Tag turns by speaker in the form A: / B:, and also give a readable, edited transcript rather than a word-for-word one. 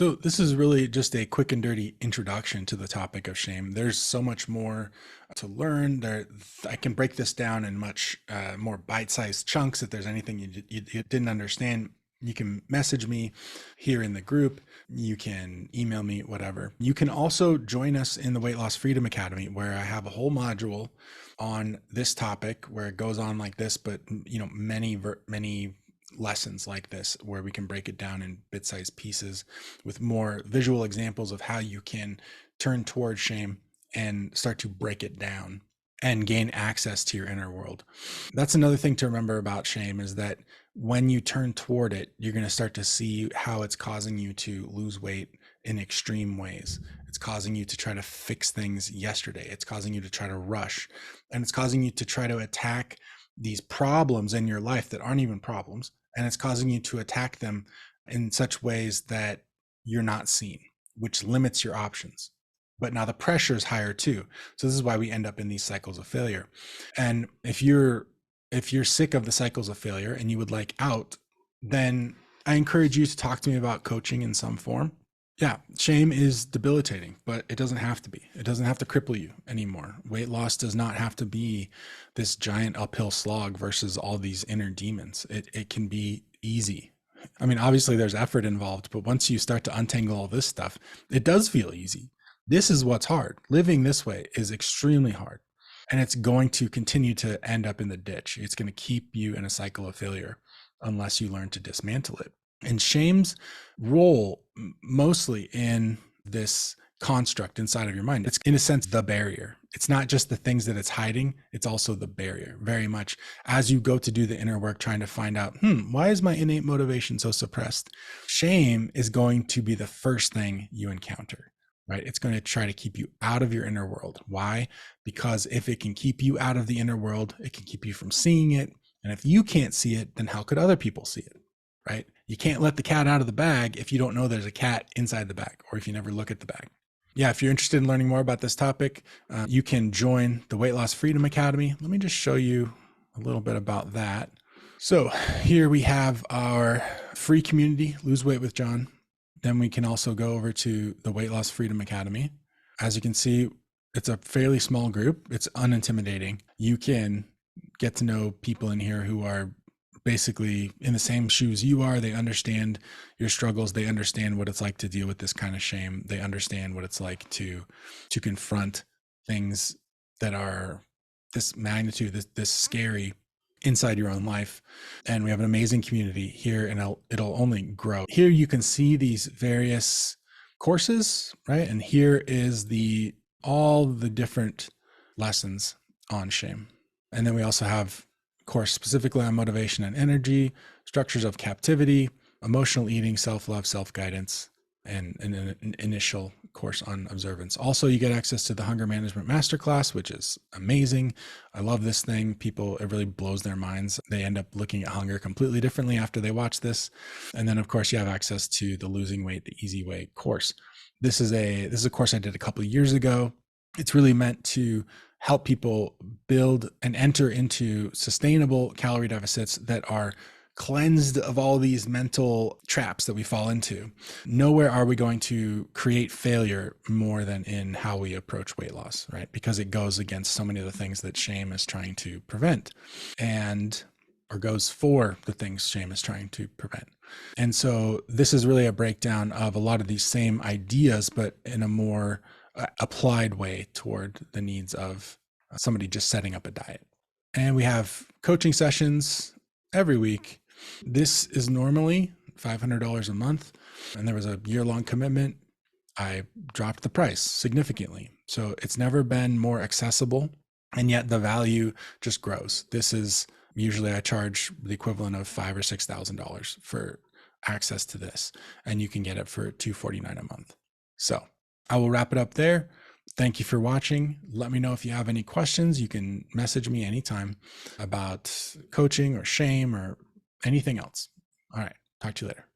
A: So this is really just a quick and dirty introduction to the topic of shame. There's so much more to learn. I can break this down in much more bite-sized chunks. If there's anything you didn't understand, you can message me here in the group. You can email me, whatever. You can also join us in the Weight Loss Freedom Academy, where I have a whole module on this topic where it goes on like this, but many lessons like this where we can break it down in bit-sized pieces with more visual examples of how you can turn towards shame and start to break it down and gain access to your inner world. That's another thing to remember about shame, is that when you turn toward it, you're going to start to see how it's causing you to lose weight in extreme ways. It's causing you to try to fix things yesterday. It's causing you to try to rush, and it's causing you to try to attack these problems in your life that aren't even problems. And it's causing you to attack them in such ways that you're not seen, which limits your options. But now the pressure is higher too. So this is why we end up in these cycles of failure. And if you're sick of the cycles of failure and you would like out, then I encourage you to talk to me about coaching in some form. Yeah, shame is debilitating, but it doesn't have to be. It doesn't have to cripple you anymore. Weight loss does not have to be this giant uphill slog versus all these inner demons. It can be easy. I mean, obviously there's effort involved, but once you start to untangle all this stuff, it does feel easy. This is what's hard. Living this way is extremely hard, and it's going to continue to end up in the ditch. It's going to keep you in a cycle of failure unless you learn to dismantle it. And shame's role mostly in this construct inside of your mind, it's in a sense the barrier. It's not just the things that it's hiding, it's also the barrier. Very much as you go to do the inner work, trying to find out, why is my innate motivation so suppressed? Shame is going to be the first thing you encounter, right? It's going to try to keep you out of your inner world. Why? Because if it can keep you out of the inner world, it can keep you from seeing it. And if you can't see it, then how could other people see it? Right? You can't let the cat out of the bag if you don't know there's a cat inside the bag, or if you never look at the bag. Yeah, if you're interested in learning more about this topic, you can join the Weight Loss Freedom Academy. Let me just show you a little bit about that. So here we have our free community, Lose Weight with John. Then we can also go over to the Weight Loss Freedom Academy. As you can see, it's a fairly small group. It's unintimidating. You can get to know people in here who are basically in the same shoes you are. They understand your struggles. They understand what it's like to deal with this kind of shame. They understand what it's like to confront things that are this magnitude, this scary inside your own life. And we have an amazing community here, and it'll only grow. Here you can see these various courses, right? And here is all the different lessons on shame. And then we also have course specifically on motivation and energy, structures of captivity, emotional eating, self-love, self-guidance, and an initial course on observance. Also, you get access to the Hunger Management Masterclass, which is amazing. I love this thing. It really blows their minds. They end up looking at hunger completely differently after they watch this. And then, of course, you have access to the Losing Weight the Easy Way course. This is a course I did a couple of years ago. It's really meant to help people build and enter into sustainable calorie deficits that are cleansed of all these mental traps that we fall into. Nowhere are we going to create failure more than in how we approach weight loss, right? Because it goes against so many of the things that shame is trying to prevent, or goes for the things shame is trying to prevent. And so this is really a breakdown of a lot of these same ideas, but in a more applied way toward the needs of somebody just setting up a diet. And we have coaching sessions every week. This is normally $500 a month, and there was a year-long commitment. I dropped the price significantly. So it's never been more accessible, and yet the value just grows. This is usually I charge the equivalent of $5,000 or $6,000 for access to this, and you can get it for $249 a month. So I will wrap it up there. Thank you for watching. Let me know if you have any questions. You can message me anytime about coaching or shame or anything else. All right. Talk to you later.